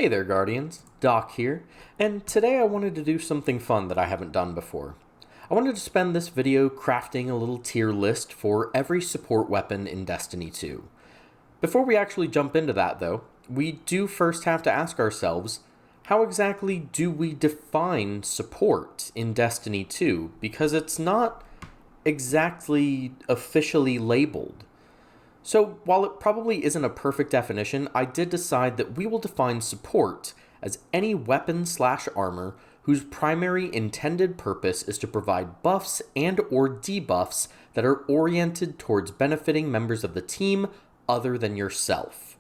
Hey there, Guardians. Doc here, and today I wanted to do something fun that I haven't done before. I wanted to spend this video crafting a little tier list for every support weapon in Destiny 2. Before we actually jump into that, though, we do first have to ask ourselves, how exactly do we define support in Destiny 2? Because it's not exactly officially labeled. So, while it probably isn't a perfect definition, I did decide that we will define support as any weapon/armor whose primary intended purpose is to provide buffs and or debuffs that are oriented towards benefiting members of the team other than yourself.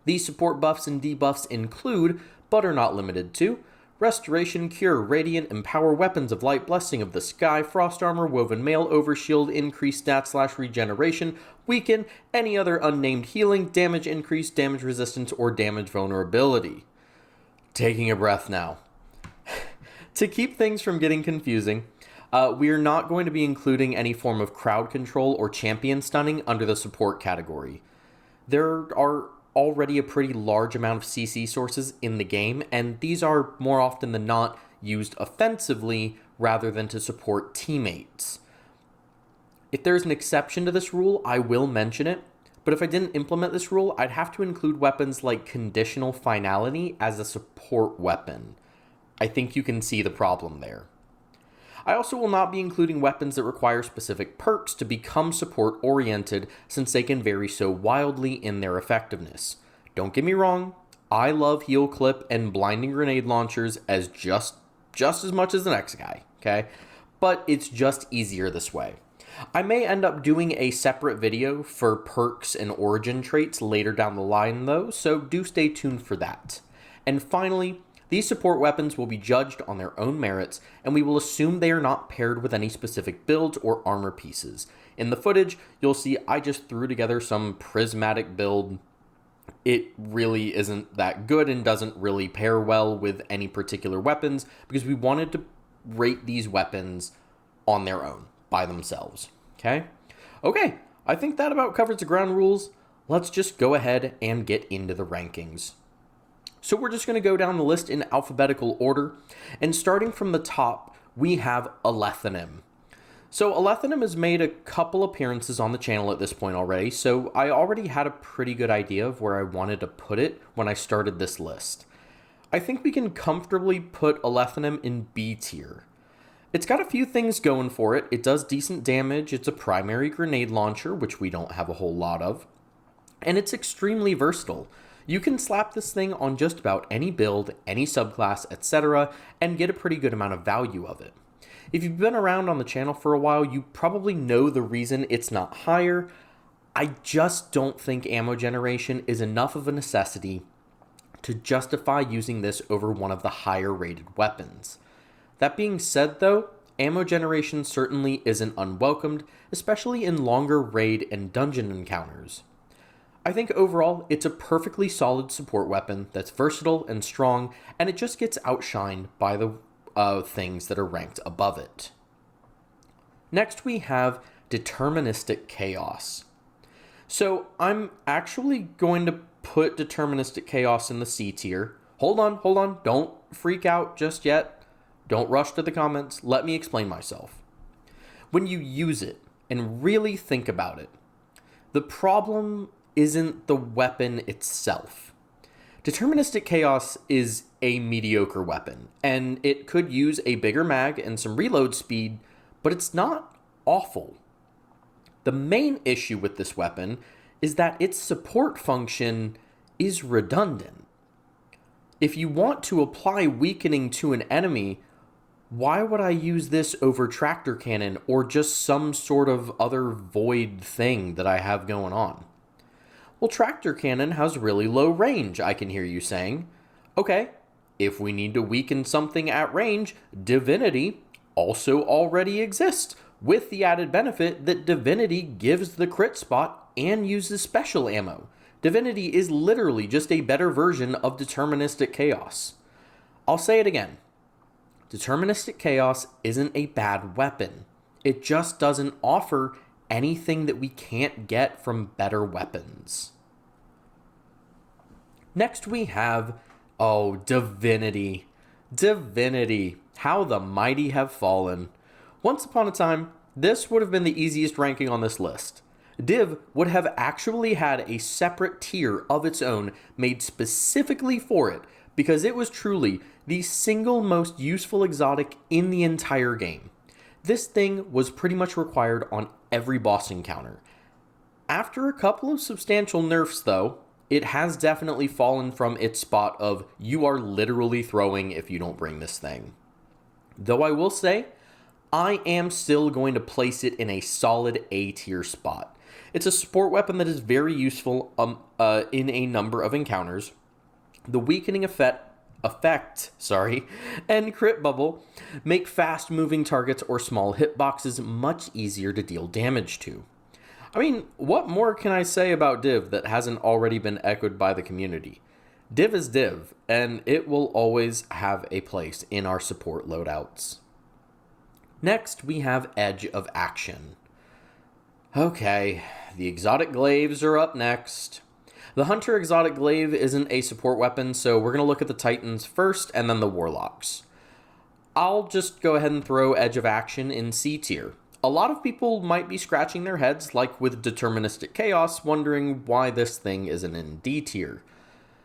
These support buffs and debuffs include, but are not limited to, Restoration, Cure, Radiant, Empower, Weapons of Light, Blessing of the Sky, Frost Armor, Woven Mail, Overshield, Increase Stat/Regeneration, Weaken, any other unnamed healing, Damage Increase, Damage Resistance, or Damage Vulnerability. Taking a breath now. To keep things from getting confusing, we are not going to be including any form of crowd control or champion stunning under the support category. There are already a pretty large amount of CC sources in the game, and these are more often than not used offensively rather than to support teammates. If there's an exception to this rule, I will mention it, but if I didn't implement this rule, I'd have to include weapons like Conditional Finality as a support weapon. I think you can see the problem there. I also will not be including weapons that require specific perks to become support-oriented, since they can vary so wildly in their effectiveness. Don't get me wrong, I love Heal Clip and Blinding Grenade Launchers as just as much as the next guy, okay? But it's just easier this way. I may end up doing a separate video for perks and origin traits later down the line though, so do stay tuned for that. And finally, these support weapons will be judged on their own merits, and we will assume they are not paired with any specific builds or armor pieces. In the footage, you'll see I just threw together some prismatic build. It really isn't that good and doesn't really pair well with any particular weapons, because we wanted to rate these weapons on their own, by themselves. Okay, I think that about covers the ground rules. Let's just go ahead and get into the rankings. So we're just going to go down the list in alphabetical order, and starting from the top, we have Alethonym. So Alethonym has made a couple appearances on the channel at this point already, so I already had a pretty good idea of where I wanted to put it when I started this list. I think we can comfortably put Alethonym in B tier. It's got a few things going for it. It does decent damage, it's a primary grenade launcher, which we don't have a whole lot of, and it's extremely versatile. You can slap this thing on just about any build, any subclass, etc., and get a pretty good amount of value of it. If you've been around on the channel for a while, you probably know the reason it's not higher. I just don't think ammo generation is enough of a necessity to justify using this over one of the higher rated weapons. That being said though, ammo generation certainly isn't unwelcomed, especially in longer raid and dungeon encounters. I think overall, it's a perfectly solid support weapon that's versatile and strong, and it just gets outshined by the things that are ranked above it. Next, we have Deterministic Chaos. So I'm actually going to put Deterministic Chaos in the C tier. Hold on, don't freak out just yet. Don't rush to the comments, let me explain myself. When you use it and really think about it, the problem isn't the weapon itself. Deterministic Chaos is a mediocre weapon, and it could use a bigger mag and some reload speed, but it's not awful. The main issue with this weapon is that its support function is redundant. If you want to apply weakening to an enemy, why would I use this over Tractor Cannon or just some sort of other void thing that I have going on? Well, Tractor Cannon has really low range, I can hear you saying. Okay, if we need to weaken something at range, Divinity also already exists, with the added benefit that Divinity gives the crit spot and uses special ammo. Divinity is literally just a better version of Deterministic Chaos. I'll say it again. Deterministic Chaos isn't a bad weapon. It just doesn't offer anything that we can't get from better weapons. Next we have, Divinity. Divinity. How the mighty have fallen. Once upon a time, this would have been the easiest ranking on this list. Div would have actually had a separate tier of its own made specifically for it because it was truly the single most useful exotic in the entire game. This thing was pretty much required on every boss encounter. After a couple of substantial nerfs though, it has definitely fallen from its spot of you are literally throwing if you don't bring this thing. Though I will say, I am still going to place it in a solid A tier spot. It's a support weapon that is very useful in a number of encounters. The weakening effect, and crit bubble make fast moving targets or small hitboxes much easier to deal damage to. I mean, what more can I say about Div that hasn't already been echoed by the community? Div is Div, and it will always have a place in our support loadouts. Next, we have Edge of Action. Okay, the exotic glaives are up next. The Hunter exotic glaive isn't a support weapon, so we're going to look at the Titans first and then the Warlocks. I'll just go ahead and throw Edge of Action in C tier. A lot of people might be scratching their heads, like with Deterministic Chaos, wondering why this thing isn't in D tier.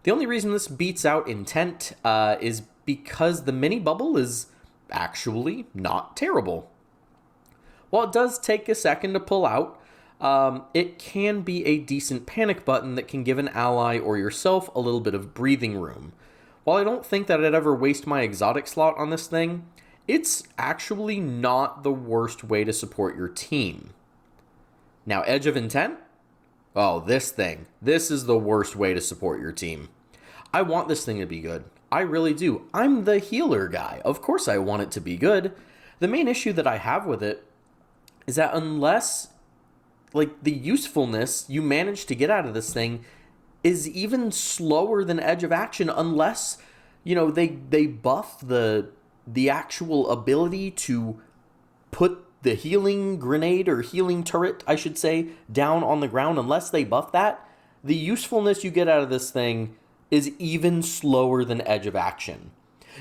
The only reason this beats out Intent is because the mini bubble is actually not terrible. While it does take a second to pull out, it can be a decent panic button that can give an ally or yourself a little bit of breathing room. While I don't think that I'd ever waste my exotic slot on this thing, it's actually not the worst way to support your team. Now, Edge of Intent? This is the worst way to support your team. I want this thing to be good. I really do. I'm the healer guy. Of course I want it to be good. The main issue that I have with it is that unless, the usefulness you manage to get out of this thing is even slower than Edge of Action, unless, they buff the actual ability to put the healing grenade or healing turret, I should say, down on the ground. Unless they buff that, the usefulness you get out of this thing is even slower than Edge of Action.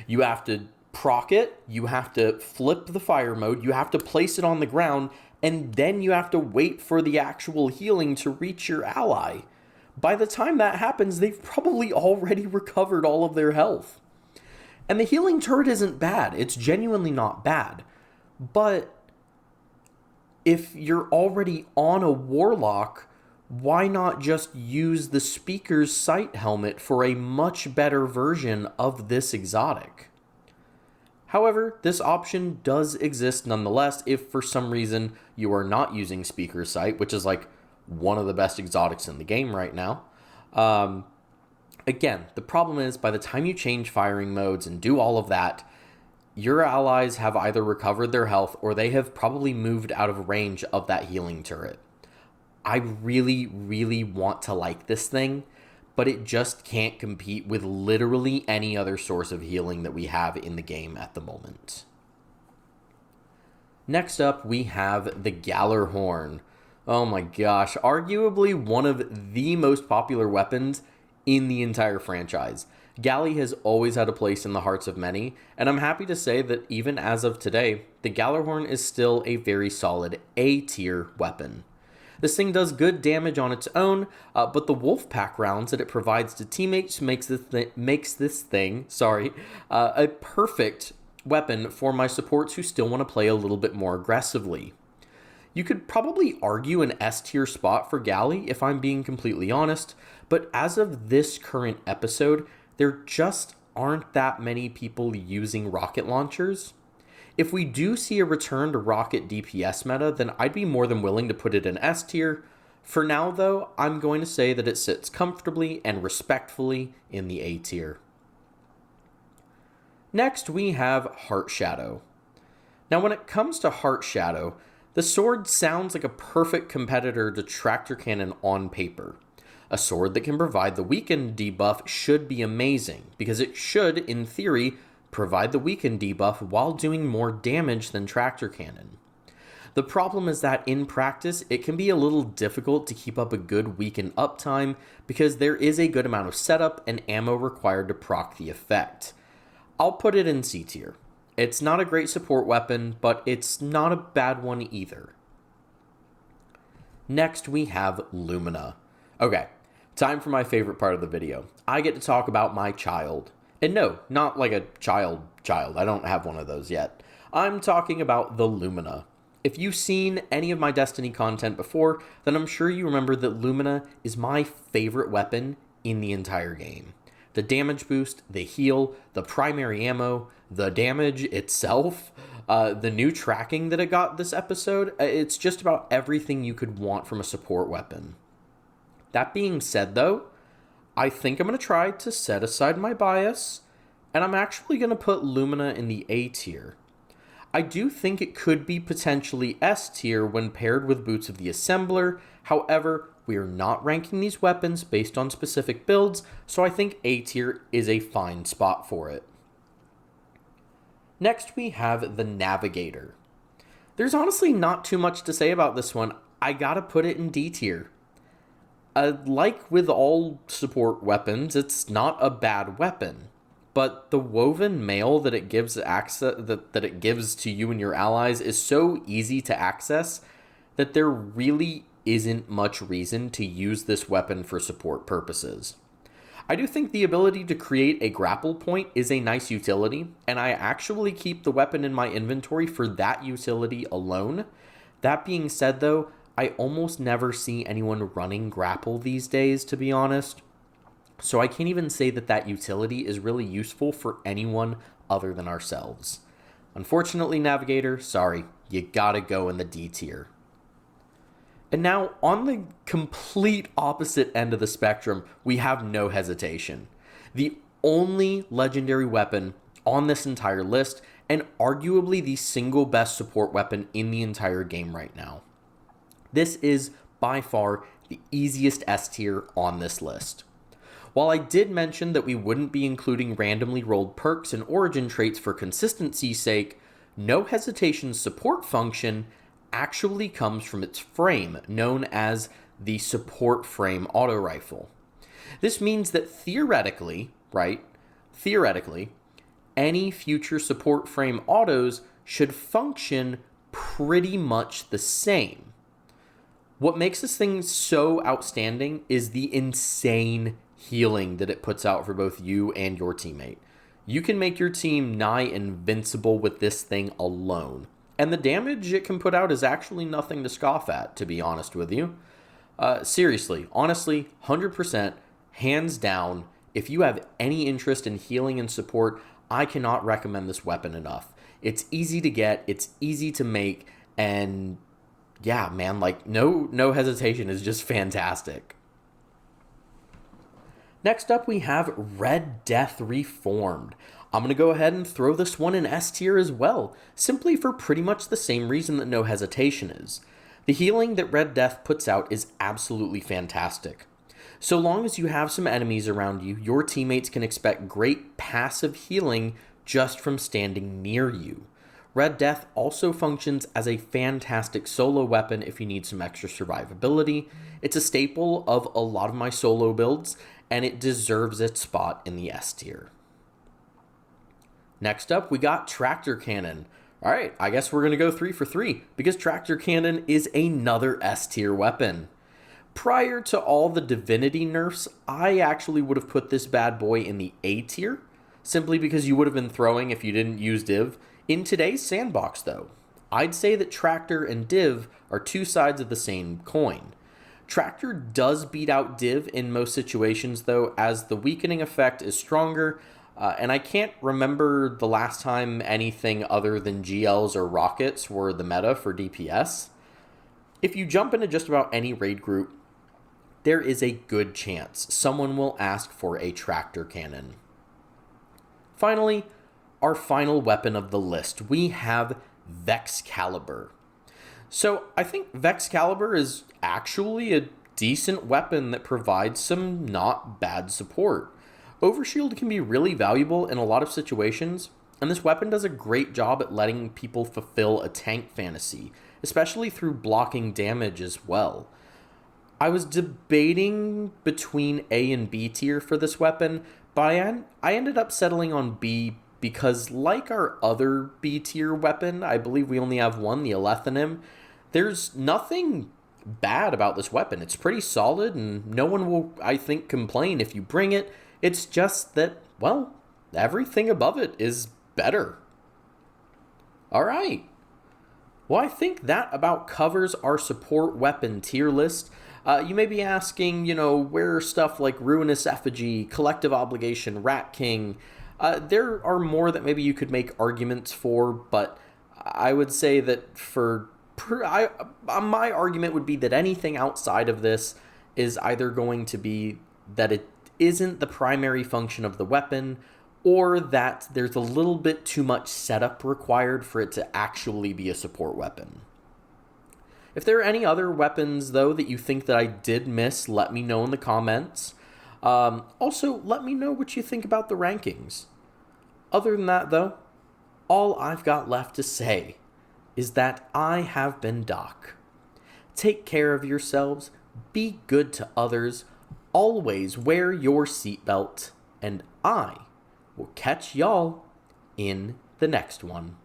You have to proc it, you have to flip the fire mode, you have to place it on the ground, and then you have to wait for the actual healing to reach your ally. By the time that happens, they've probably already recovered all of their health. And the healing turret isn't bad. It's genuinely not bad. But if you're already on a Warlock, why not just use the Speaker's Sight helmet for a much better version of this exotic? However, this option does exist nonetheless if for some reason you are not using Speaker's Sight, which is one of the best exotics in the game right now. Again, the problem is by the time you change firing modes and do all of that, your allies have either recovered their health or they have probably moved out of range of that healing turret. I really, really want to like this thing, but it just can't compete with literally any other source of healing that we have in the game at the moment. Next up, we have the Gjallarhorn. Oh my gosh, arguably one of the most popular weapons in the entire franchise. Galley has always had a place in the hearts of many, and I'm happy to say that even as of today, the Gjallarhorn is still a very solid A-tier weapon. This thing does good damage on its own, but the wolf pack rounds that it provides to teammates makes this thing a perfect weapon for my supports who still want to play a little bit more aggressively. You could probably argue an S-tier spot for Galley if I'm being completely honest, but as of this current episode, there just aren't that many people using rocket launchers. If we do see a return to rocket DPS meta, then I'd be more than willing to put it in S tier. For now, though, I'm going to say that it sits comfortably and respectfully in the A tier. Next, we have Heart Shadow. Now, when it comes to Heart Shadow, the sword sounds like a perfect competitor to Tractor Cannon on paper. A sword that can provide the weakened debuff should be amazing, because it should, in theory, provide the weakened debuff while doing more damage than Tractor Cannon. The problem is that in practice, it can be a little difficult to keep up a good weaken uptime because there is a good amount of setup and ammo required to proc the effect. I'll put it in C tier. It's not a great support weapon, but it's not a bad one either. Next, we have Lumina. Okay, time for my favorite part of the video. I get to talk about my child. And no, not like a child. I don't have one of those yet. I'm talking about the Lumina. If you've seen any of my Destiny content before, then I'm sure you remember that Lumina is my favorite weapon in the entire game. The damage boost, the heal, the primary ammo, the damage itself, the new tracking that it got this episode, it's just about everything you could want from a support weapon. That being said though, I think I'm going to try to set aside my bias, and I'm actually going to put Lumina in the A tier. I do think it could be potentially S tier when paired with Boots of the Assembler. However, we are not ranking these weapons based on specific builds, so I think A tier is a fine spot for it. Next, we have the Navigator. There's honestly not too much to say about this one. I gotta put it in D tier. Like with all support weapons, it's not a bad weapon. But the woven mail that it gives access that it gives to you and your allies is so easy to access that there really isn't much reason to use this weapon for support purposes. I do think the ability to create a grapple point is a nice utility, and I actually keep the weapon in my inventory for that utility alone. That being said though, I almost never see anyone running grapple these days, to be honest. So I can't even say that that utility is really useful for anyone other than ourselves. Unfortunately, Navigator, sorry, you gotta go in the D tier. And now, on the complete opposite end of the spectrum, we have No Hesitation. The only legendary weapon on this entire list, and arguably the single best support weapon in the entire game right now. This is, by far, the easiest S tier on this list. While I did mention that we wouldn't be including randomly rolled perks and origin traits for consistency's sake, No Hesitation's support function actually comes from its frame, known as the support frame auto rifle. This means that theoretically, any future support frame autos should function pretty much the same. What makes this thing so outstanding is the insane healing that it puts out for both you and your teammate. You can make your team nigh invincible with this thing alone. And the damage it can put out is actually nothing to scoff at, to be honest with you. Seriously, honestly, 100%, hands down, if you have any interest in healing and support, I cannot recommend this weapon enough. It's easy to get, it's easy to make, and yeah, man, like, no hesitation is just fantastic. Next up, we have Red Death Reformed. I'm going to go ahead and throw this one in S tier as well, simply for pretty much the same reason that No Hesitation is. The healing that Red Death puts out is absolutely fantastic. So long as you have some enemies around you, your teammates can expect great passive healing just from standing near you. Red Death also functions as a fantastic solo weapon if you need some extra survivability. It's a staple of a lot of my solo builds, and it deserves its spot in the S tier. Next up, we got Tractor Cannon. All right, I guess we're going to go 3 for 3, because Tractor Cannon is another S tier weapon. Prior to all the Divinity nerfs, I actually would have put this bad boy in the A tier, simply because you would have been throwing if you didn't use Div. In today's sandbox, though, I'd say that Tractor and Div are two sides of the same coin. Tractor does beat out Div in most situations, though, as the weakening effect is stronger, and I can't remember the last time anything other than GLs or rockets were the meta for DPS. If you jump into just about any raid group, there is a good chance someone will ask for a Tractor Cannon. Finally, our final weapon of the list, we have Vexcalibur. So I think Vexcalibur is actually a decent weapon that provides some not bad support. Overshield can be really valuable in a lot of situations, and this weapon does a great job at letting people fulfill a tank fantasy, especially through blocking damage as well. I was debating between A and B tier for this weapon, but I ended up settling on B because, like our other B tier weapon, I believe we only have one, the Alethonym, there's nothing bad about this weapon. It's pretty solid, and no one will, I think, complain if you bring it. It's just that, well, everything above it is better. Alright. Well, I think that about covers our support weapon tier list. You may be asking, where are stuff like Ruinous Effigy, Collective Obligation, Rat King? There are more that maybe you could make arguments for, but I would say that my argument would be that anything outside of this is either going to be that it isn't the primary function of the weapon, or that there's a little bit too much setup required for it to actually be a support weapon. If there are any other weapons, though, that you think that I did miss, let me know in the comments. Also, let me know what you think about the rankings. Other than that, though, all I've got left to say is that I have been Doc. Take care of yourselves, be good to others, always wear your seatbelt, and I will catch y'all in the next one.